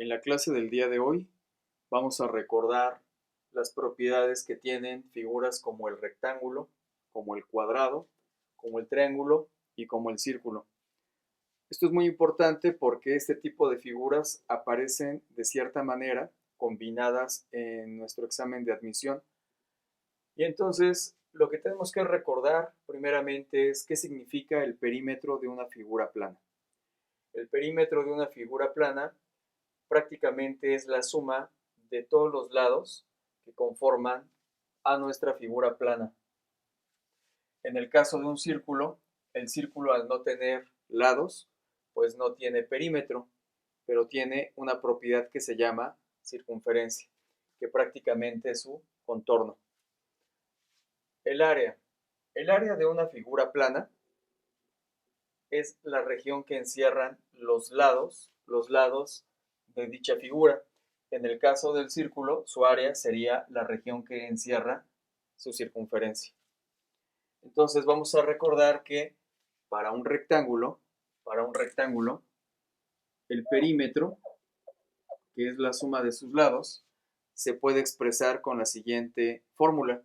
En la clase del día de hoy vamos a recordar las propiedades que tienen figuras como el rectángulo, como el cuadrado, como el triángulo y como el círculo. Esto es muy importante porque este tipo de figuras aparecen de cierta manera combinadas en nuestro examen de admisión. Y entonces lo que tenemos que recordar primeramente es qué significa el perímetro de una figura plana. El perímetro de una figura plana prácticamente es la suma de todos los lados que conforman a nuestra figura plana. En el caso de un círculo, el círculo al no tener lados, pues no tiene perímetro, pero tiene una propiedad que se llama circunferencia, que prácticamente es su contorno. El área. El área de una figura plana es la región que encierran los lados de dicha figura. En el caso del círculo, su área sería la región que encierra su circunferencia. Entonces vamos a recordar que para un rectángulo, el perímetro, que es la suma de sus lados, se puede expresar con la siguiente fórmula.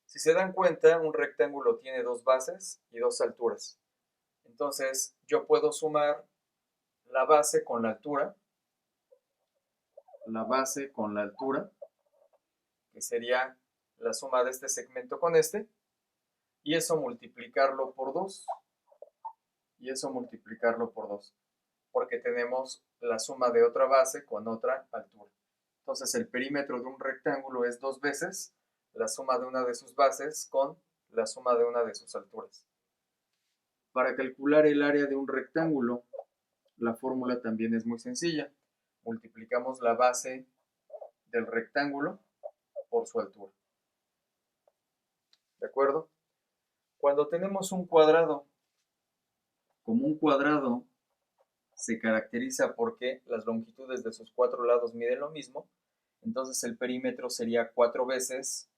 Si se dan cuenta, un rectángulo tiene dos bases y dos alturas. Entonces yo puedo sumar la base con la altura, que sería la suma de este segmento con este, y eso multiplicarlo por 2, porque tenemos la suma de otra base con otra altura. Entonces el perímetro de un rectángulo es 2 veces la suma de una de sus bases con la suma de una de sus alturas. Para calcular el área de un rectángulo, la fórmula también es muy sencilla. Multiplicamos la base del rectángulo por su altura. ¿De acuerdo? Cuando tenemos un cuadrado, como un cuadrado se caracteriza porque las longitudes de sus 4 lados miden lo mismo, entonces el perímetro sería 4 veces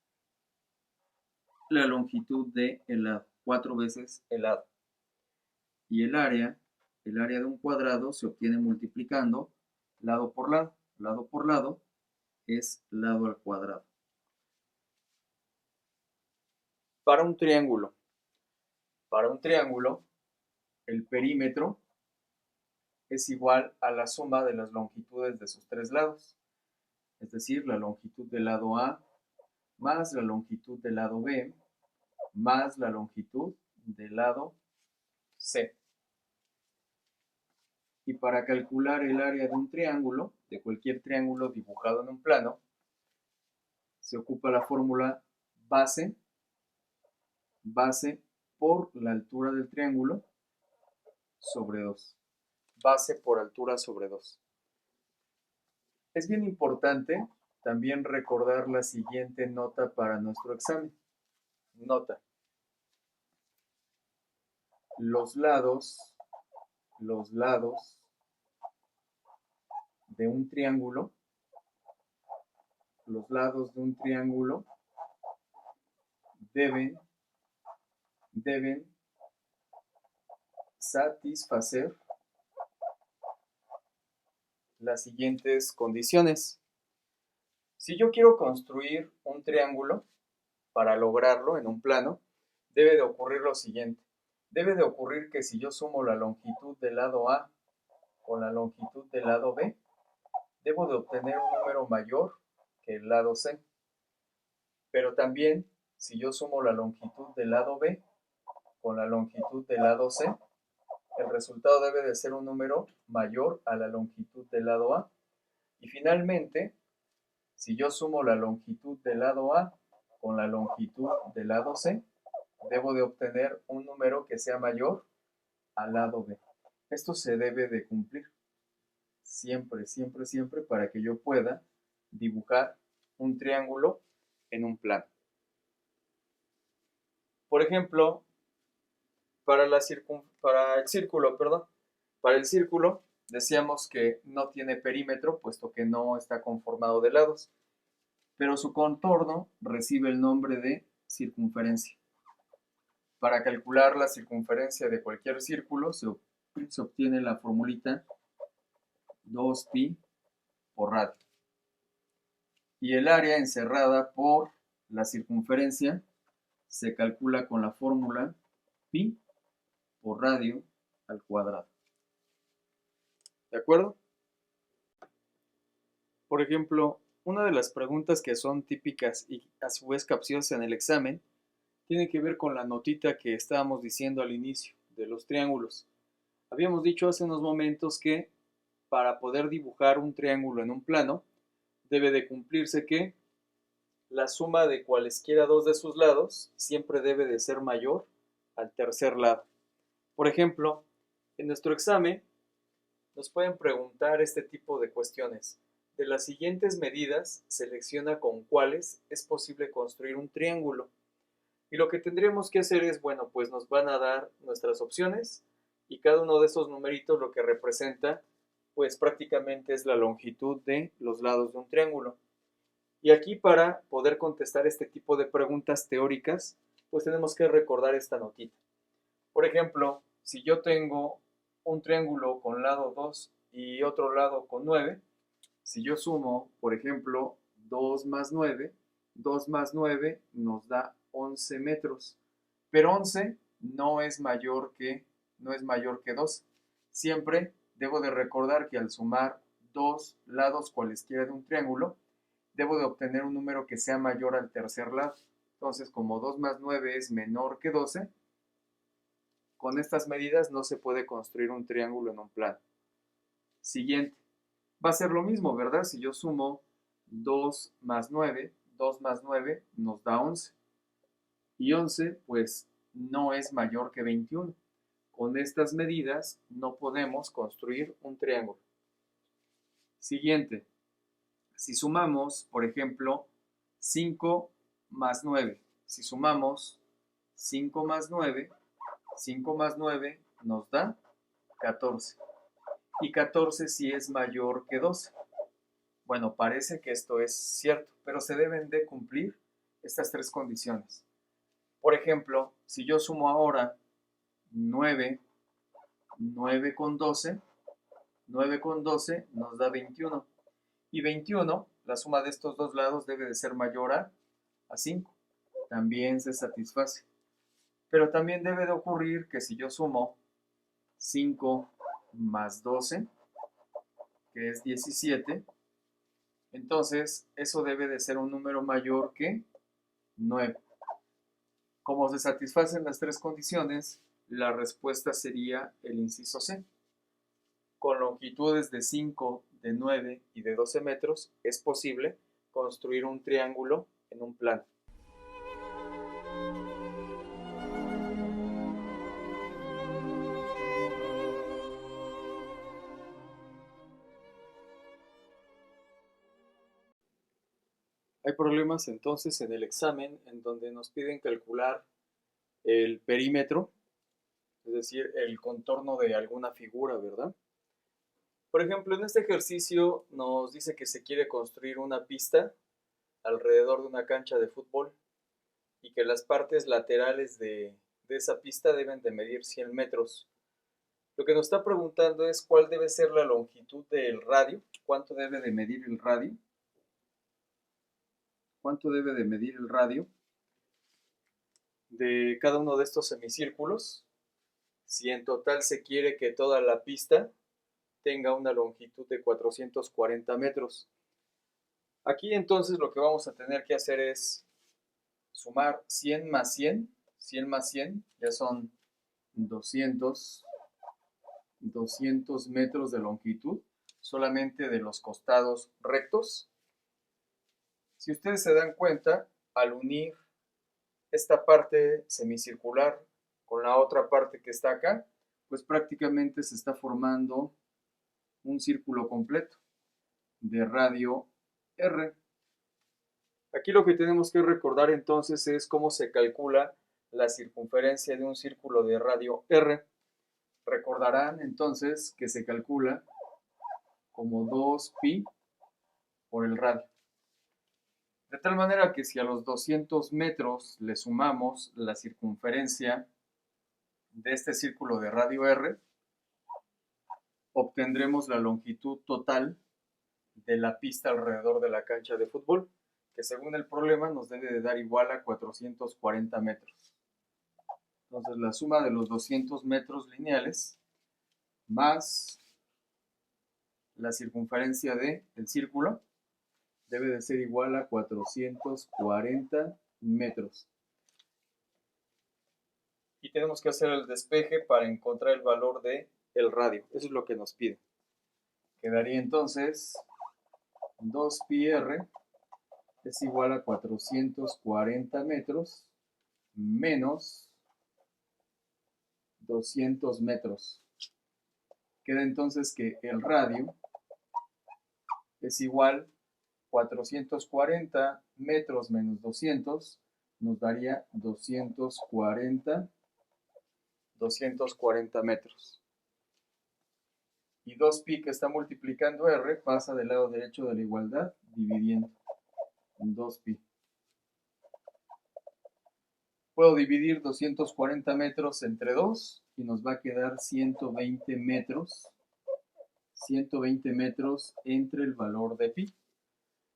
la longitud del lado, 4 veces el lado. Y el área de un cuadrado se obtiene multiplicando lado por lado. Lado por lado es lado al cuadrado. Para un triángulo, el perímetro es igual a la suma de las longitudes de sus 3 lados, es decir, la longitud del lado A más la longitud del lado B más la longitud del lado C. Y para calcular el área de un triángulo, de cualquier triángulo dibujado en un plano, se ocupa la fórmula base por la altura del triángulo sobre 2. Base por altura sobre 2. Es bien importante también recordar la siguiente nota para nuestro examen. Nota. Los lados de un triángulo, deben satisfacer las siguientes condiciones. Si yo quiero construir un triángulo, para lograrlo en un plano, debe de ocurrir lo siguiente. Debe de ocurrir que si yo sumo la longitud del lado A con la longitud del lado B, debo de obtener un número mayor que el lado C. Pero también, si yo sumo la longitud del lado B con la longitud del lado C, el resultado debe de ser un número mayor a la longitud del lado A. Y finalmente, si yo sumo la longitud del lado A con la longitud del lado C, debo de obtener un número que sea mayor al lado B. Esto se debe de cumplir siempre, siempre, siempre para que yo pueda dibujar un triángulo en un plano. Por ejemplo, para el círculo decíamos que no tiene perímetro, puesto que no está conformado de lados, pero su contorno recibe el nombre de circunferencia. Para calcular la circunferencia de cualquier círculo se obtiene la formulita 2pi por radio. Y el área encerrada por la circunferencia se calcula con la fórmula pi por radio al cuadrado. ¿De acuerdo? Por ejemplo, una de las preguntas que son típicas y a su vez capciosas en el examen tiene que ver con la notita que estábamos diciendo al inicio de los triángulos. Habíamos dicho hace unos momentos que para poder dibujar un triángulo en un plano debe de cumplirse que la suma de cualesquiera dos de sus lados siempre debe de ser mayor al tercer lado. Por ejemplo, en nuestro examen nos pueden preguntar este tipo de cuestiones. De las siguientes medidas, selecciona con cuáles es posible construir un triángulo. Y lo que tendríamos que hacer es, bueno, pues nos van a dar nuestras opciones y cada uno de esos numeritos lo que representa, pues prácticamente es la longitud de los lados de un triángulo. Y aquí para poder contestar este tipo de preguntas teóricas, pues tenemos que recordar esta notita. Por ejemplo, si yo tengo un triángulo con lado 2 y otro lado con 9, si yo sumo, por ejemplo, 2 más 9, 2 más 9 nos da 11 metros. Pero 11 no es mayor que 12. Siempre debo de recordar que al sumar dos lados cualesquiera de un triángulo, debo de obtener un número que sea mayor al tercer lado. Entonces, como 2 más 9 es menor que 12, con estas medidas no se puede construir un triángulo en un plano. Siguiente. Va a ser lo mismo, ¿verdad? Si yo sumo 2 más 9, 2 más 9 nos da 11. Y 11, pues, no es mayor que 21. Con estas medidas no podemos construir un triángulo. Siguiente. Si sumamos, por ejemplo, 5 más 9. Si sumamos 5 más 9, 5 más 9 nos da 14. Y 14 sí es mayor que 12. Bueno, parece que esto es cierto, pero se deben de cumplir estas tres condiciones. Por ejemplo, si yo sumo ahora 9, 9 con 12, 9 con 12 nos da 21. Y 21, la suma de estos dos lados debe de ser mayor a 5. También se satisface. Pero también debe de ocurrir que si yo sumo 5 más 12, que es 17, entonces eso debe de ser un número mayor que 9. Como se satisfacen las tres condiciones, la respuesta sería el inciso C. Con longitudes de 5, de 9 y de 12 metros es posible construir un triángulo en un plano. Hay problemas entonces en el examen en donde nos piden calcular el perímetro, es decir, el contorno de alguna figura, ¿verdad? Por ejemplo, en este ejercicio nos dice que se quiere construir una pista alrededor de una cancha de fútbol y que las partes laterales de esa pista deben de medir 100 metros. Lo que nos está preguntando es cuál debe ser la longitud del radio, cuánto debe de medir el radio, de cada uno de estos semicírculos, si en total se quiere que toda la pista tenga una longitud de 440 metros. Aquí entonces lo que vamos a tener que hacer es sumar 100 más 100, 100 más 100, ya son 200 metros de longitud, solamente de los costados rectos. Si ustedes se dan cuenta, al unir esta parte semicircular con la otra parte que está acá, pues prácticamente se está formando un círculo completo de radio R. Aquí lo que tenemos que recordar entonces es cómo se calcula la circunferencia de un círculo de radio R. Recordarán entonces que se calcula como 2pi por el radio. De tal manera que si a los 200 metros le sumamos la circunferencia de este círculo de radio R, obtendremos la longitud total de la pista alrededor de la cancha de fútbol, que según el problema nos debe de dar igual a 440 metros. Entonces la suma de los 200 metros lineales más la circunferencia del círculo debe de ser igual a 440 metros. Y tenemos que hacer el despeje para encontrar el valor del radio. Eso es lo que nos pide. Quedaría entonces 2πr es igual a 440 metros menos 200 metros. Queda entonces que el radio es igual 440 metros menos 200 nos daría 240 metros. Y 2pi que está multiplicando r pasa del lado derecho de la igualdad dividiendo en 2pi. Puedo dividir 240 metros entre 2 y nos va a quedar 120 metros. 120 metros entre el valor de pi.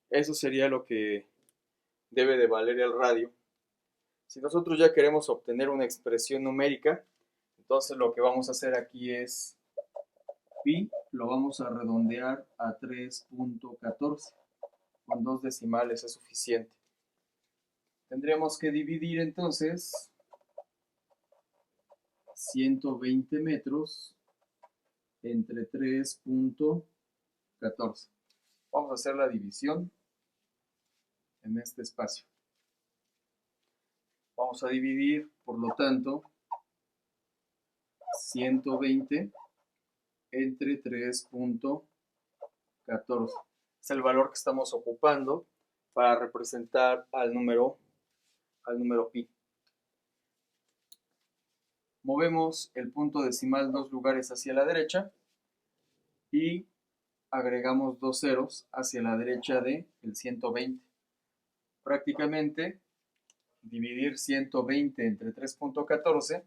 Eso sería lo que debe de valer el radio. Si nosotros ya queremos obtener una expresión numérica, entonces lo que vamos a hacer aquí es pi, lo vamos a redondear a 3.14. Con 2 decimales es suficiente. Tendríamos que dividir entonces 120 metros entre 3.14. Vamos a hacer la división en este espacio. Vamos a dividir, por lo tanto, 120 entre 3.14. Es el valor que estamos ocupando para representar al número pi. Movemos el punto decimal 2 lugares hacia la derecha y agregamos 2 ceros hacia la derecha del 120. Prácticamente, dividir 120 entre 3.14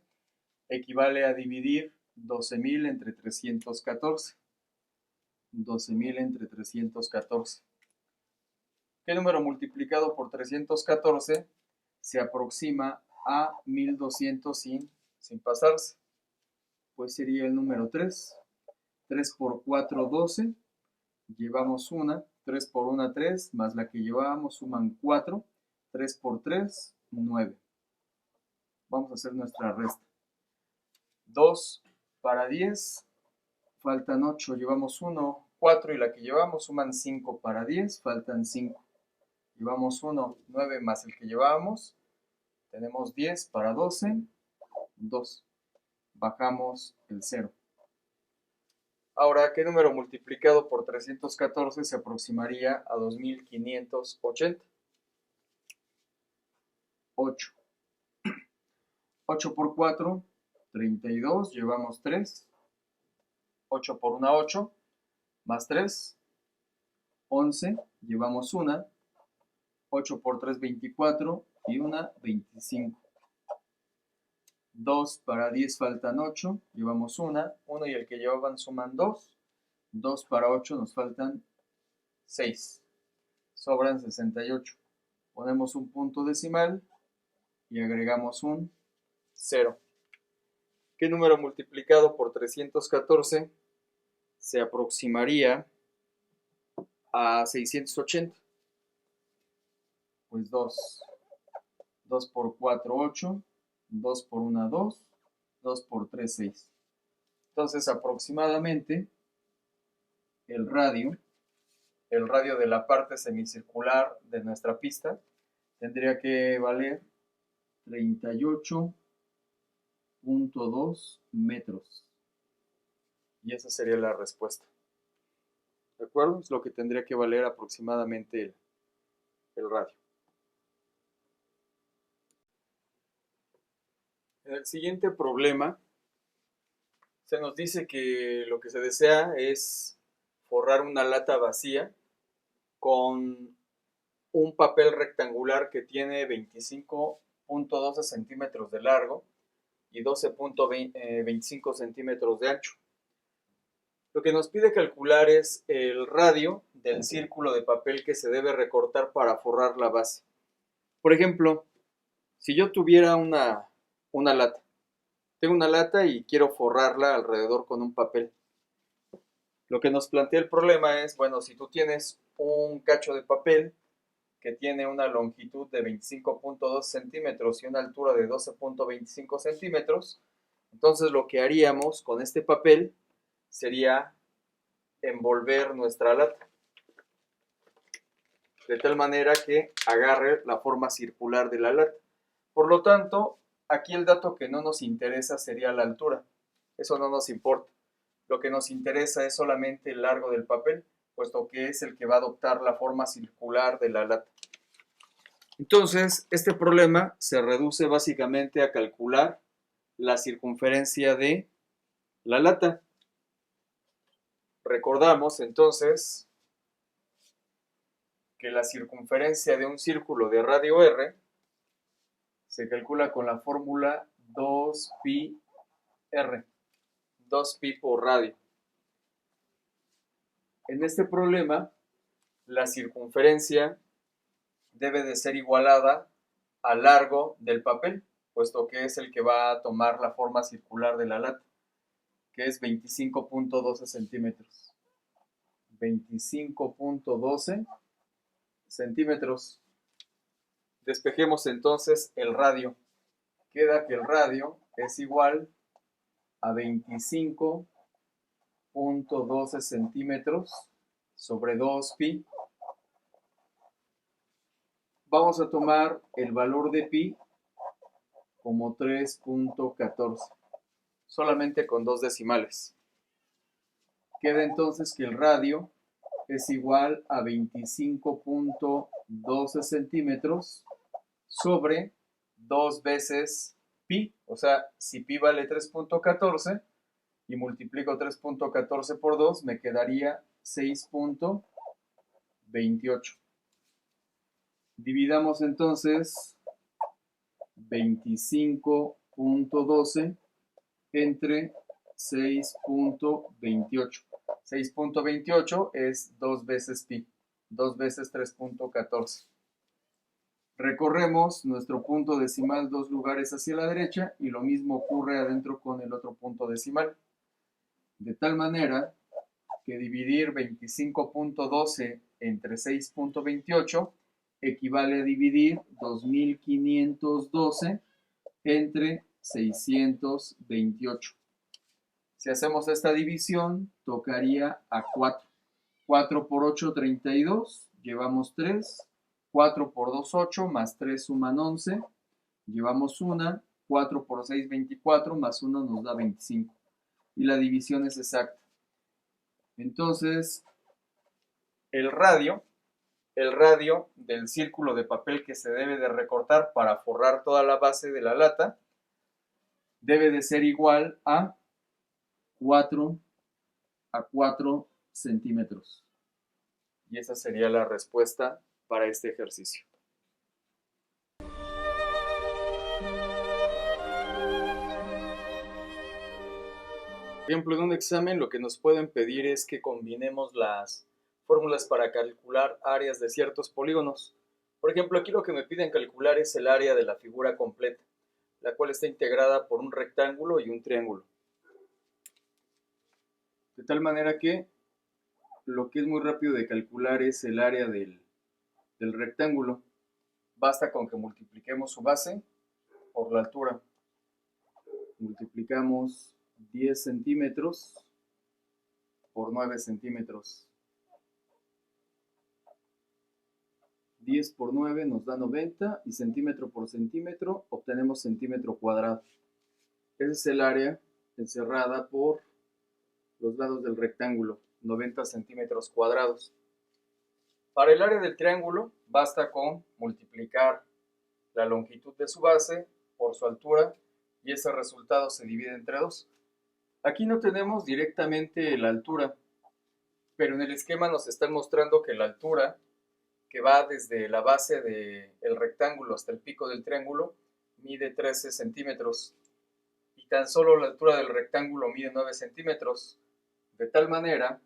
equivale a dividir 12.000 entre 314. 12.000 entre 314. ¿Qué número multiplicado por 314 se aproxima a 1200 sin pasarse? Pues sería el número 3. 3 por 4, 12. Llevamos una. 3 por 1, 3. Más la que llevábamos suman 4. 3 por 3, 9. Vamos a hacer nuestra resta. 2 para 10. Faltan 8. Llevamos 1, 4. Y la que llevamos suman 5 para 10. Faltan 5. Llevamos 1, 9 más el que llevábamos. Tenemos 10 para 12, 2. Bajamos el 0. Ahora, ¿qué número multiplicado por 314 se aproximaría a 2580? 8. 8 por 4, 32. Llevamos 3. 8 por 1, 8. Más 3. 11. Llevamos 1. 8 por 3, 24. Y 1, 25. 2 para 10 faltan 8. Llevamos 1. 1 y el que llevaban suman 2. 2 para 8 nos faltan 6. Sobran 68. Ponemos un punto decimal y agregamos un 0. ¿Qué número multiplicado por 314 se aproximaría a 680? Pues 2. 2 por 4, 8. 2 por 1, 2. 2 por 3, 6. Entonces, aproximadamente, el radio de la parte semicircular de nuestra pista tendría que valer 38.2 metros. Y esa sería la respuesta. ¿De acuerdo? Es lo que tendría que valer aproximadamente el radio. En el siguiente problema, se nos dice que lo que se desea es forrar una lata vacía con un papel rectangular que tiene 25.12 centímetros de largo y 12.25 centímetros de ancho. Lo que nos pide calcular es el radio del círculo de papel que se debe recortar para forrar la base. Por ejemplo, si yo tuviera una lata, tengo una lata y quiero forrarla alrededor con un papel. Lo que nos plantea el problema es, bueno, si tú tienes un cacho de papel que tiene una longitud de 25.2 centímetros y una altura de 12.25 centímetros, entonces lo que haríamos con este papel sería envolver nuestra lata de tal manera que agarre la forma circular de la lata. Por lo tanto, aquí el dato que no nos interesa sería la altura. Eso no nos importa. Lo que nos interesa es solamente el largo del papel, puesto que es el que va a adoptar la forma circular de la lata. Entonces, este problema se reduce básicamente a calcular la circunferencia de la lata. Recordamos entonces que la circunferencia de un círculo de radio r se calcula con la fórmula 2pi r, 2pi por radio. En este problema, la circunferencia debe de ser igualada al largo del papel, puesto que es el que va a tomar la forma circular de la lata, que es 25.12 centímetros. 25.12 centímetros. Despejemos entonces el radio. Queda que el radio es igual a 25.12 centímetros sobre 2pi. Vamos a tomar el valor de pi como 3.14, solamente con dos decimales. Queda entonces que el radio es igual a 25.12 centímetros sobre 2 veces pi. O sea, si pi vale 3.14 y multiplico 3.14 por 2, me quedaría 6.28. Dividamos entonces 25.12 entre 6.28. 6.28 es 2 veces pi, 2 veces 3.14. Recorremos nuestro punto decimal 2 lugares hacia la derecha y lo mismo ocurre adentro con el otro punto decimal. De tal manera que dividir 25.12 entre 6.28 equivale a dividir 2512 entre 628. Si hacemos esta división, tocaría a 4. 4 por 8, 32. Llevamos 3. 4 por 2, 8. Más 3 suman 11. Llevamos 1. 4 por 6, 24. Más 1 nos da 25. Y la división es exacta. Entonces, el radio del círculo de papel que se debe de recortar para forrar toda la base de la lata debe de ser igual a 4 centímetros. Y esa sería la respuesta para este ejercicio. Por ejemplo, en un examen lo que nos pueden pedir es que combinemos las fórmulas para calcular áreas de ciertos polígonos. Por ejemplo, aquí lo que me piden calcular es el área de la figura completa, la cual está integrada por un rectángulo y un triángulo. De tal manera que lo que es muy rápido de calcular es el área del rectángulo. Basta con que multipliquemos su base por la altura. Multiplicamos 10 centímetros por 9 centímetros. 10 por 9 nos da 90 y centímetro por centímetro obtenemos centímetro cuadrado. Ese es el área encerrada por los lados del rectángulo, 90 centímetros cuadrados. Para el área del triángulo basta con multiplicar la longitud de su base por su altura y ese resultado se divide entre 2. Aquí no tenemos directamente la altura, pero en el esquema nos están mostrando que la altura que va desde la base del rectángulo hasta el pico del triángulo mide 13 centímetros y tan solo la altura del rectángulo mide 9 centímetros. de tal manera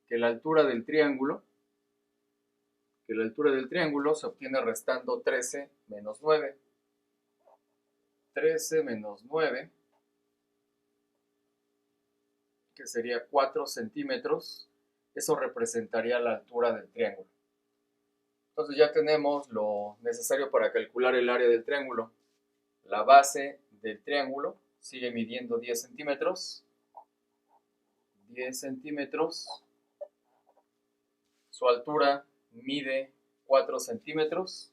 que la altura del triángulo se obtiene restando 13 menos 9. 13 menos 9, que sería 4 centímetros, eso representaría la altura del triángulo. Entonces ya tenemos lo necesario para calcular el área del triángulo. La base del triángulo sigue midiendo 10 centímetros. 10 centímetros. Su altura mide 4 centímetros.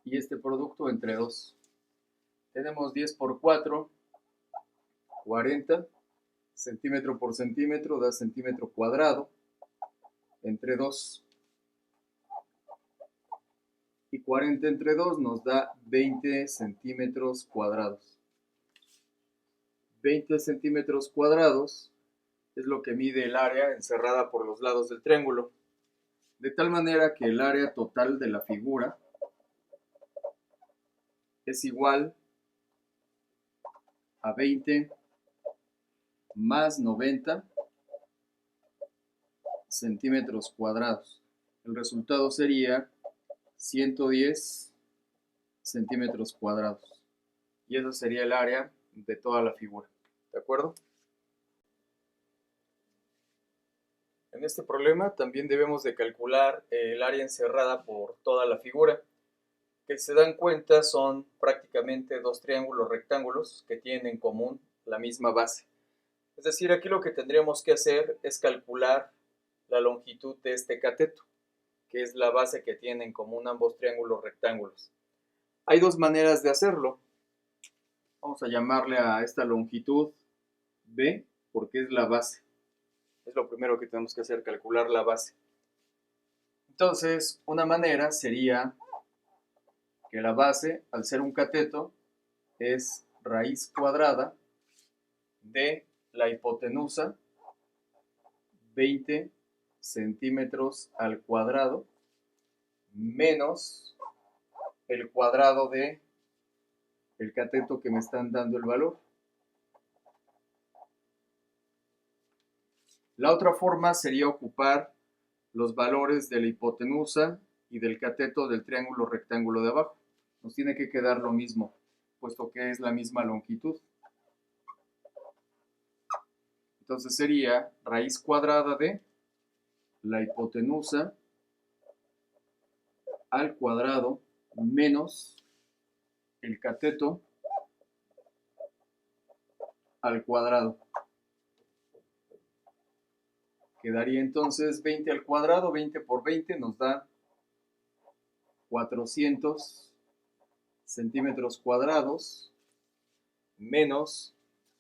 Y este producto entre 2. Tenemos 10 por 4, 40. Centímetro por centímetro da centímetro cuadrado. Entre 2. Y 40 entre 2 nos da 20 centímetros cuadrados. 20 centímetros cuadrados es lo que mide el área encerrada por los lados del triángulo. De tal manera que el área total de la figura es igual a 20 más 90 centímetros cuadrados. El resultado sería 110 centímetros cuadrados. Y eso sería el área de toda la figura. ¿De acuerdo? En este problema también debemos de calcular el área encerrada por toda la figura. Que se dan cuenta son prácticamente dos triángulos rectángulos que tienen en común la misma base. Es decir, aquí lo que tendríamos que hacer es calcular la longitud de este cateto, que es la base que tienen en común ambos triángulos rectángulos. Hay dos maneras de hacerlo. Vamos a llamarle a esta longitud B, porque es la base. Es lo primero que tenemos que hacer, calcular la base. Entonces, una manera sería que la base, al ser un cateto, es raíz cuadrada de la hipotenusa, 20 centímetros al cuadrado, menos el cuadrado de el cateto que me están dando el valor. La otra forma sería ocupar los valores de la hipotenusa y del cateto del triángulo rectángulo de abajo. Nos tiene que quedar lo mismo, puesto que es la misma longitud. Entonces sería raíz cuadrada de la hipotenusa al cuadrado menos el cateto al cuadrado. Quedaría entonces 20 al cuadrado, 20 por 20 nos da 400 centímetros cuadrados menos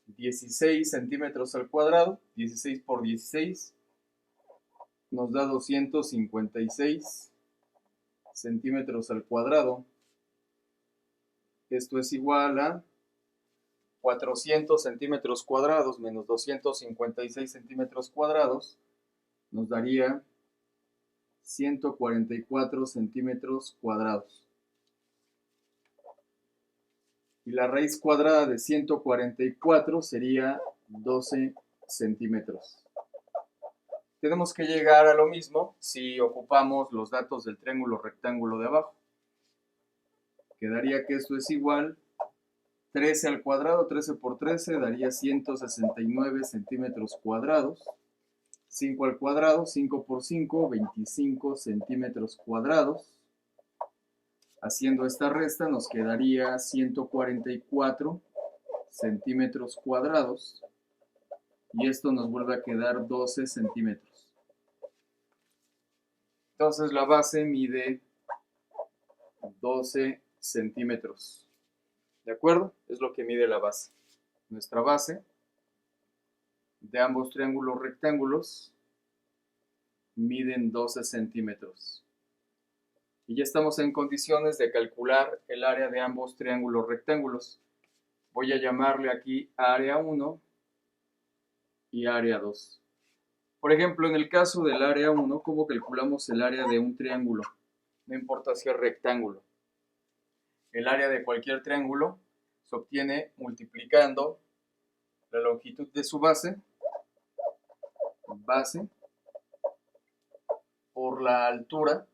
16 centímetros al cuadrado, 16 por 16 nos da 256 centímetros al cuadrado. Esto es igual a 400 centímetros cuadrados menos 256 centímetros cuadrados nos daría 144 centímetros cuadrados. Y la raíz cuadrada de 144 sería 12 centímetros. Tenemos que llegar a lo mismo si ocupamos los datos del triángulo rectángulo de abajo. Quedaría que esto es igual 13 al cuadrado, 13 por 13 daría 169 centímetros cuadrados. 5 al cuadrado, 5 por 5, 25 centímetros cuadrados. Haciendo esta resta nos quedaría 144 centímetros cuadrados. Y esto nos vuelve a quedar 12 centímetros. Entonces la base mide 12 centímetros. ¿De acuerdo? Es lo que mide la base. Nuestra base de ambos triángulos rectángulos miden 12 centímetros. Y ya estamos en condiciones de calcular el área de ambos triángulos rectángulos. Voy a llamarle aquí área 1 y área 2. Por ejemplo, en el caso del área 1, ¿cómo calculamos el área de un triángulo? No importa si es rectángulo. El área de cualquier triángulo se obtiene multiplicando la longitud de su base por la altura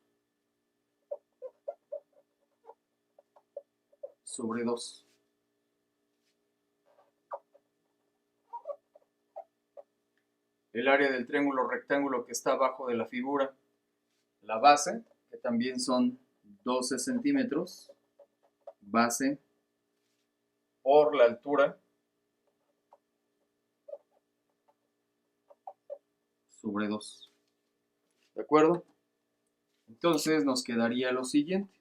sobre 2. El área del triángulo rectángulo que está abajo de la figura, la base, que también son 12 centímetros, base por la altura sobre 2. ¿De acuerdo? Entonces nos quedaría lo siguiente.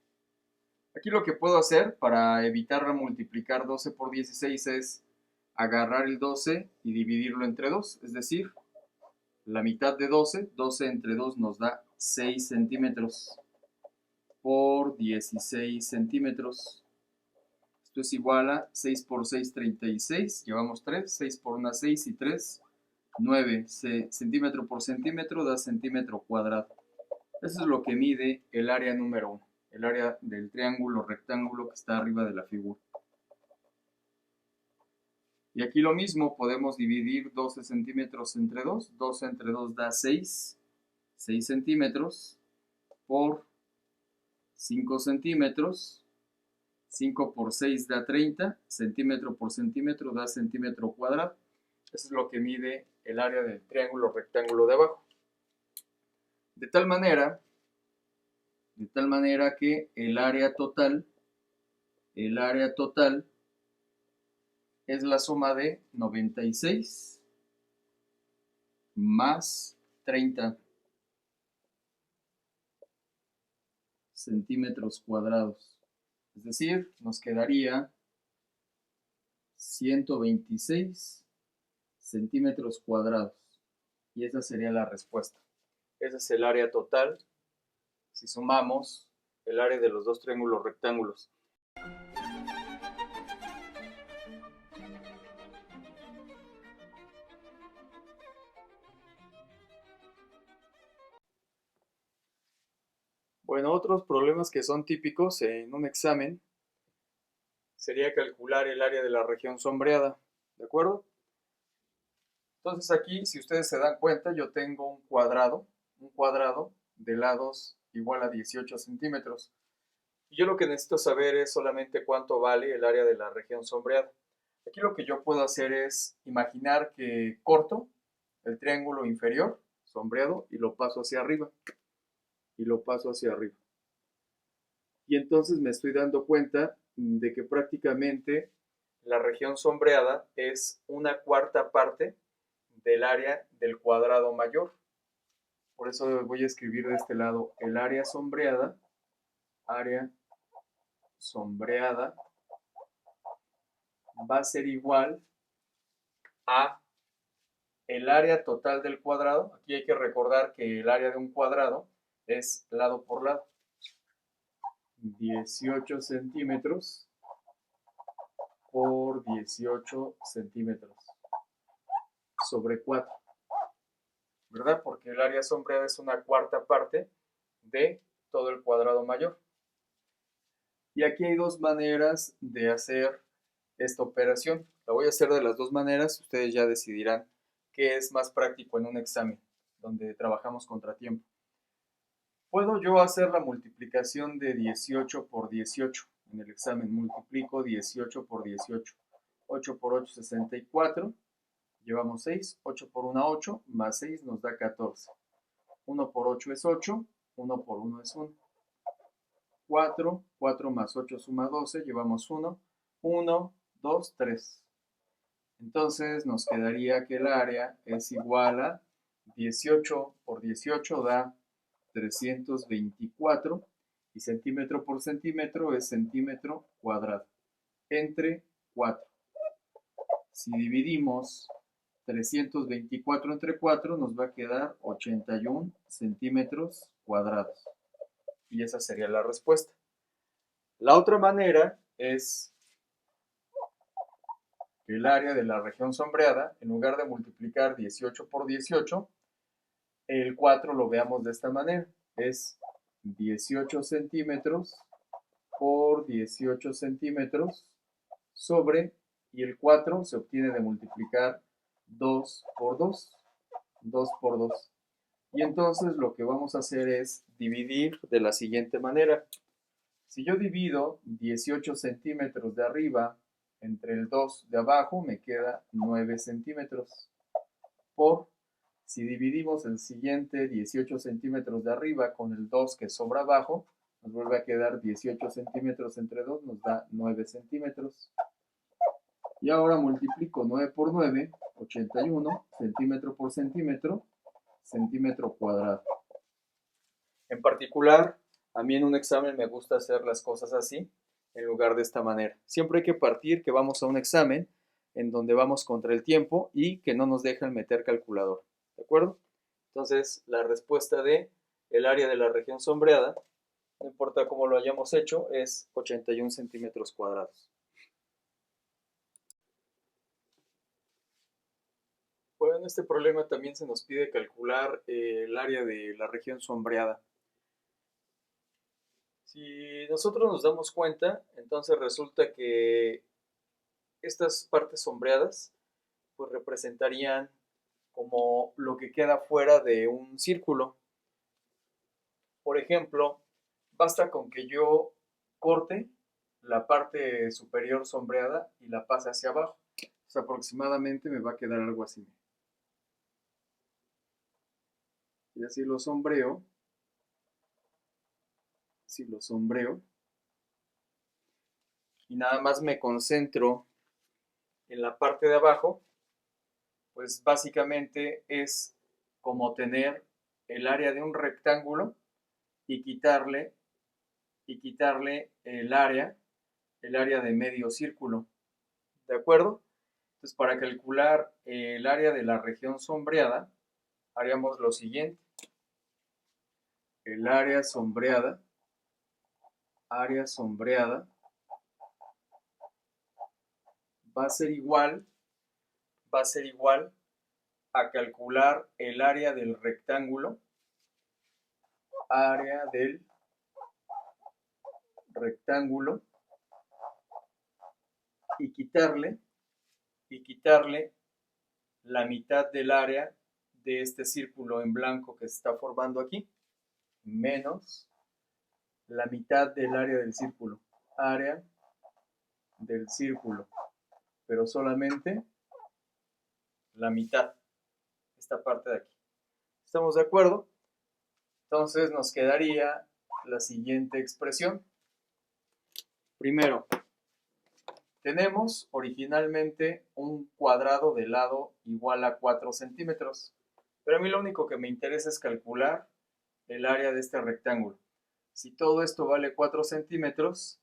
Aquí lo que puedo hacer para evitar multiplicar 12 por 16 es agarrar el 12 y dividirlo entre 2, es decir, la mitad de 12, 12 entre 2 nos da 6 centímetros por 16 centímetros. Esto es igual a 6 por 6, 36, llevamos 3, 6 por 1, 6 y 3, 9 centímetro por centímetro da centímetro cuadrado. Eso es lo que mide el área número 1, el área del triángulo rectángulo que está arriba de la figura. Y aquí lo mismo, podemos dividir 12 centímetros entre 2. 12 entre 2 da 6 centímetros por 5 centímetros. 5 por 6 da 30, centímetro por centímetro da centímetro cuadrado. Eso es lo que mide el área del triángulo rectángulo de abajo. De tal manera que el área total es la suma de 96 más 30 centímetros cuadrados. Es decir, nos quedaría 126 centímetros cuadrados. Y esa sería la respuesta. Ese es el área total si sumamos el área de los dos triángulos rectángulos. Bueno, otros problemas que son típicos en un examen sería calcular el área de la región sombreada, ¿de acuerdo? Entonces aquí, si ustedes se dan cuenta, yo tengo un cuadrado de lados igual a 18 centímetros. Y yo lo que necesito saber es solamente cuánto vale el área de la región sombreada. Aquí lo que yo puedo hacer es imaginar que corto el triángulo inferior sombreado y lo paso hacia arriba. Y entonces me estoy dando cuenta de que prácticamente la región sombreada es una cuarta parte del área del cuadrado mayor. Por eso voy a escribir de este lado el área sombreada va a ser igual a el área total del cuadrado. Aquí hay que recordar que el área de un cuadrado es lado por lado. 18 centímetros por 18 centímetros sobre 4. ¿Verdad? Porque el área sombreada es una cuarta parte de todo el cuadrado mayor. Y aquí hay dos maneras de hacer esta operación. La voy a hacer de las dos maneras. Ustedes ya decidirán qué es más práctico en un examen donde trabajamos contratiempo. Puedo yo hacer la multiplicación de 18 por 18. En el examen multiplico 18 por 18. 8 por 8, 64. Llevamos 6. 8 por 1, 8. Más 6 nos da 14. 1 por 8 es 8. 1 por 1 es 1. 4. 4 más 8 suma 12. Llevamos 1. 1, 2, 3. Entonces nos quedaría que el área es igual a 18 por 18 da 324 y centímetro por centímetro es centímetro cuadrado entre 4. Si dividimos 324 entre 4 nos va a quedar 81 centímetros cuadrados. Y esa sería la respuesta. La otra manera es que el área de la región sombreada, en lugar de multiplicar 18 por 18, el 4 lo veamos de esta manera. Es 18 centímetros por 18 centímetros sobre, y el 4 se obtiene de multiplicar 2 por 2, 2 por 2. Y entonces lo que vamos a hacer es dividir de la siguiente manera. Si yo divido 18 centímetros de arriba entre el 2 de abajo, me queda 9 centímetros. Por, si dividimos el siguiente 18 centímetros de arriba con el 2 que sobra abajo, nos vuelve a quedar 18 centímetros entre 2, nos da 9 centímetros. Y ahora multiplico 9 por 9, 81, centímetro por centímetro, centímetro cuadrado. En particular, a mí en un examen me gusta hacer las cosas así, en lugar de esta manera. Siempre hay que partir que vamos a un examen en donde vamos contra el tiempo y que no nos dejan meter calculador. ¿De acuerdo? Entonces, la respuesta de el área de la región sombreada, no importa cómo lo hayamos hecho, es 81 centímetros cuadrados. Bueno, en este problema también se nos pide calcular el área de la región sombreada. Si nosotros nos damos cuenta, entonces resulta que estas partes sombreadas pues representarían como lo que queda fuera de un círculo. Por ejemplo, basta con que yo corte la parte superior sombreada y la pase hacia abajo. Pues aproximadamente me va a quedar algo así. Y así lo sombreo. Si lo sombreo. Y nada más me concentro en la parte de abajo, pues básicamente es como tener el área de un rectángulo y quitarle el área de medio círculo. ¿De acuerdo? Entonces, para calcular el área de la región sombreada, haríamos lo siguiente. El área sombreada va a ser igual a calcular el área del rectángulo, y quitarle la mitad del área de este círculo en blanco que se está formando aquí, menos la mitad del área del círculo, pero solamente la mitad, esta parte de aquí. ¿Estamos de acuerdo? Entonces nos quedaría la siguiente expresión. Primero, tenemos originalmente un cuadrado de lado igual a 4 centímetros, pero a mí lo único que me interesa es calcular el área de este rectángulo. Si todo esto vale 4 centímetros,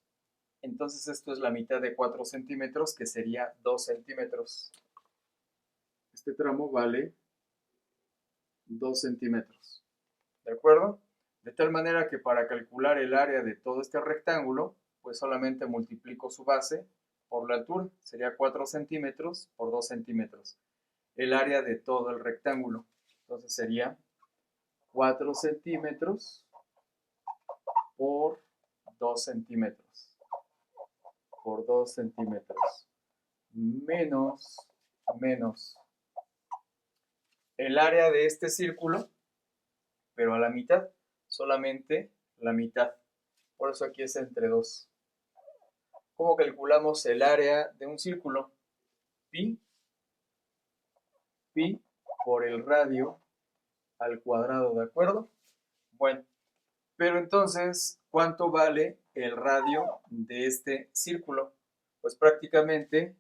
entonces esto es la mitad de 4 centímetros, que sería 2 centímetros. Este tramo vale 2 centímetros. ¿De acuerdo? De tal manera que para calcular el área de todo este rectángulo, pues solamente multiplico su base por la altura. Sería 4 centímetros por 2 centímetros. El área de todo el rectángulo. Entonces sería 4 centímetros por 2 centímetros. Por 2 centímetros. Menos el área de este círculo, pero a la mitad, solamente la mitad. Por eso aquí es entre 2. ¿Cómo calculamos el área de un círculo? Pi por el radio al cuadrado, ¿de acuerdo? Bueno, pero entonces, ¿cuánto vale el radio de este círculo? Pues prácticamente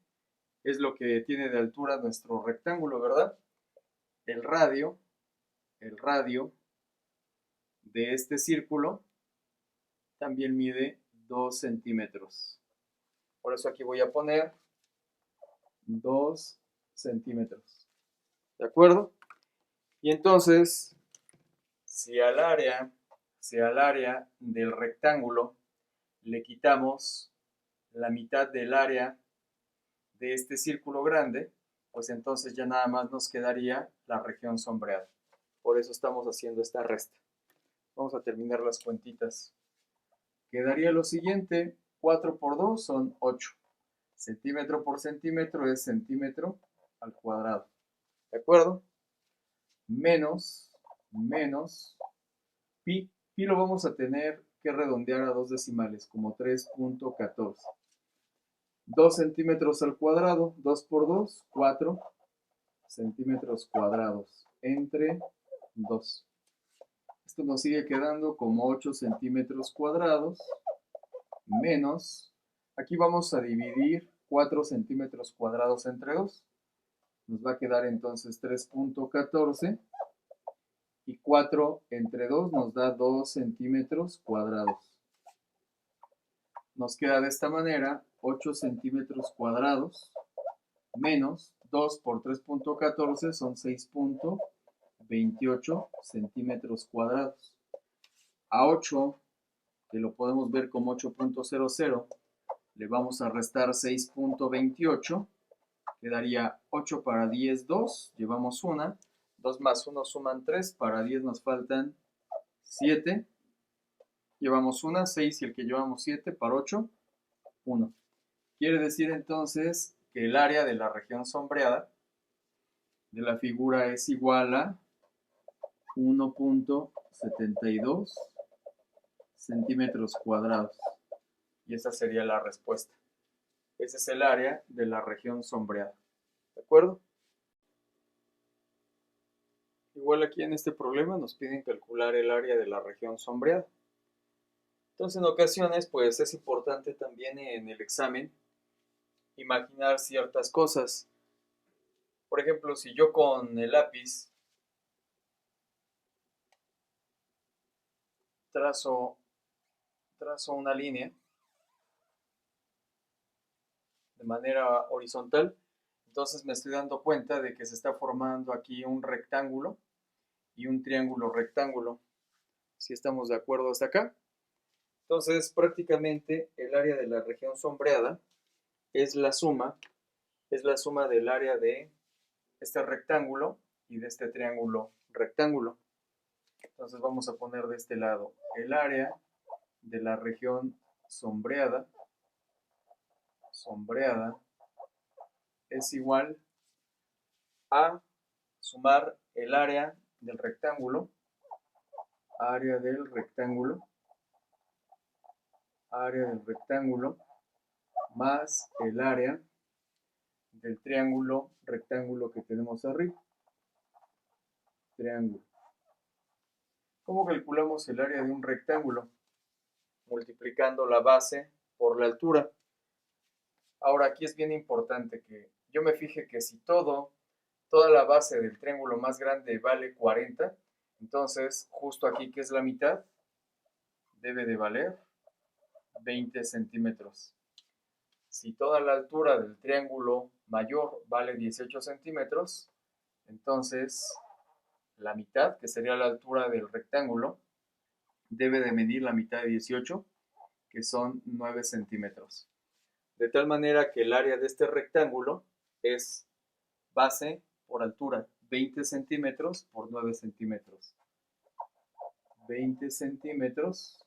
es lo que tiene de altura nuestro rectángulo, ¿verdad? El radio de este círculo también mide 2 centímetros. Por eso aquí voy a poner 2 centímetros. ¿De acuerdo? Y entonces, si al área del rectángulo le quitamos la mitad del área de este círculo grande, pues entonces ya nada más nos quedaría la región sombreada. Por eso estamos haciendo esta resta. Vamos a terminar las cuentitas. Quedaría lo siguiente: 4 por 2 son 8. Centímetro por centímetro es centímetro al cuadrado. ¿De acuerdo? Menos pi. Pi lo vamos a tener que redondear a 2 decimales, como 3.14. 2 centímetros al cuadrado, 2 por 2, 4 centímetros cuadrados entre 2. Esto nos sigue quedando como 8 centímetros cuadrados menos, aquí vamos a dividir 4 centímetros cuadrados entre 2. Nos va a quedar entonces 3.14 y 4 entre 2 nos da 2 centímetros cuadrados. Nos queda de esta manera 8 centímetros cuadrados menos 2 por 3.14 son 6.28 centímetros cuadrados. A 8, que lo podemos ver como 8.00, le vamos a restar 6.28, quedaría 8 para 10, 2, llevamos 1, 2 más 1 suman 3, para 10 nos faltan 7, llevamos 1, 6 y el que llevamos 7, para 8, 1. Quiere decir entonces que el área de la región sombreada de la figura es igual a 1.72 centímetros cuadrados. Y esa sería la respuesta. Ese es el área de la región sombreada. ¿De acuerdo? Igual aquí en este problema nos piden calcular el área de la región sombreada. Entonces en ocasiones pues es importante también en el examen imaginar ciertas cosas. Por ejemplo, si yo con el lápiz trazo una línea de manera horizontal, entonces me estoy dando cuenta de que se está formando aquí un rectángulo y un triángulo rectángulo. ¿Sí estamos de acuerdo hasta acá? Entonces prácticamente el área de la región sombreada es la suma del área de este rectángulo y de este triángulo rectángulo. Entonces vamos a poner de este lado el área de la región sombreada es igual a sumar el área del rectángulo más el área del triángulo rectángulo que tenemos arriba. Triángulo. ¿Cómo calculamos el área de un rectángulo? Multiplicando la base por la altura. Ahora aquí es bien importante que yo me fije que si toda la base del triángulo más grande vale 40, entonces justo aquí que es la mitad debe de valer 20 centímetros. Si toda la altura del triángulo mayor vale 18 centímetros, entonces la mitad, que sería la altura del rectángulo, debe de medir la mitad de 18, que son 9 centímetros. De tal manera que el área de este rectángulo es base por altura, 20 centímetros por 9 centímetros. 20 centímetros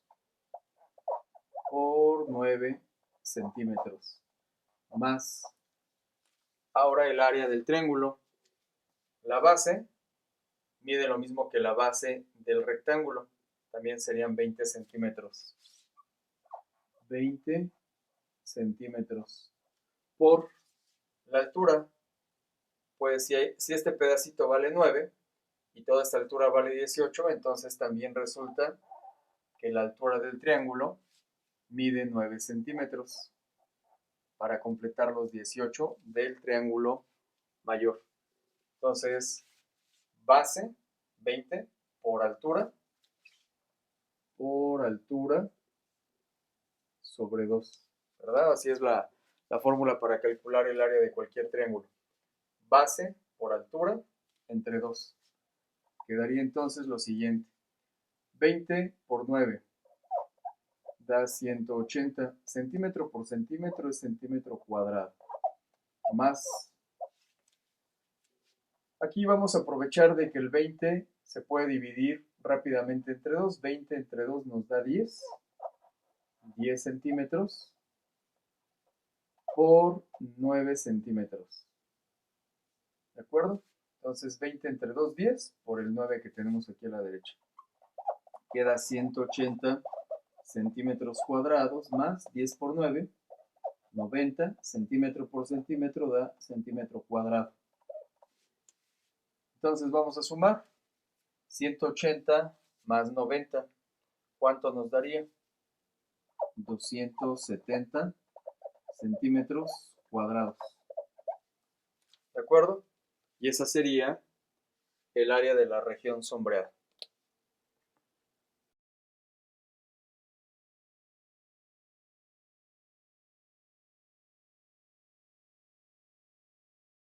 por 9 centímetros. Más ahora el área del triángulo. La base mide lo mismo que la base del rectángulo. También serían 20 centímetros. 20 centímetros por la altura. Pues si este pedacito vale 9 y toda esta altura vale 18, entonces también resulta que la altura del triángulo mide 9 centímetros para completar los 18 del triángulo mayor. Entonces, base 20 por altura sobre 2, ¿verdad? Así es la fórmula para calcular el área de cualquier triángulo. Base por altura entre 2. Quedaría entonces lo siguiente. 20 por 9 da 180. Centímetro por centímetro es centímetro cuadrado. Más. Aquí vamos a aprovechar de que el 20 se puede dividir rápidamente entre 2. 20 entre 2 nos da 10. 10 centímetros. por 9 centímetros. ¿De acuerdo? Entonces 20 entre 2, 10 por el 9 que tenemos aquí a la derecha. Queda 180 centímetros cuadrados más 10 por 9, 90 centímetro por centímetro da centímetro cuadrado. Entonces vamos a sumar 180 más 90. ¿Cuánto nos daría? 270 centímetros cuadrados. ¿De acuerdo? Y esa sería el área de la región sombreada.